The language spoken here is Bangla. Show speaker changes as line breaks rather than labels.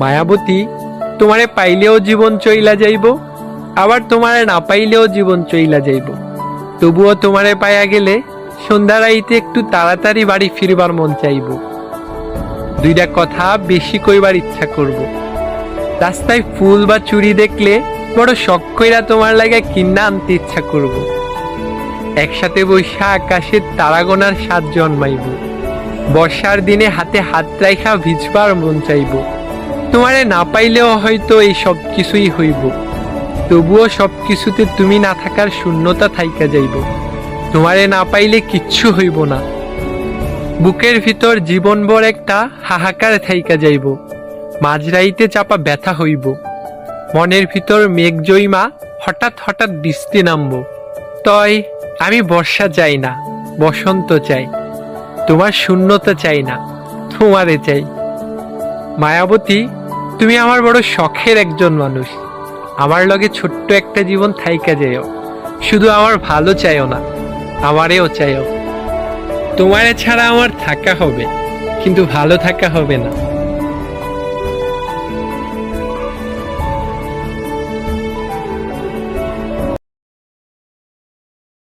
মায়াবতী, তোমারে পাইলেও জীবন চইলা যাইব, আবার তোমারে না পাইলেও জীবন চইলা যাইব। তবুও তোমারে পাইয়া গেলে সন্ধ্যা রাইতে একটু তাড়াতাড়ি বাড়ি ফিরবার মন চাইব। দুইটা কথা বেশি কইবার ইচ্ছা করব। রাস্তায় ফুল বা চুড়ি দেখলে বড় শখ কইরা তোমার লাগা কিন্না আনতে ইচ্ছা করব। একসাথে বৈশা আকাশের তারা গোনার স্বাদ জন্মাইব। বর্ষার দিনে হাতে হাত রাইখা ভিজবার মন চাইব। তোমারে না পাইলেও হয়তো এই সব কিছুই হইব, তবুও সব কিছুতে তুমি না থাকার শূন্যতা থাইকা যাইব। তোমারে না পাইলে কিচ্ছু হইব না, বুকের ভিতর জীবনভর একটা হাহাকার থাইকা যাইব। মাঝরাইতে চাপা ব্যথা হইব, মনের ভিতর মেঘ জইমা হঠাৎ হঠাৎ বৃষ্টি নামব। তয় আমি বর্ষা চাই না, বসন্ত চাই। তোমার শূন্যতা চাই না, তোমারে চাই। মায়াবতী, তুমি আমার বড় শখের একজন মানুষ। আমার লগে ছোট্ট একটা জীবন থাইকা যাইও। শুধু আমার ভালো চাইও না, আমারেও চাইও। তোমারে ছাড়া আমার থাকা হবে, কিন্তু ভালো থাকা হবে না।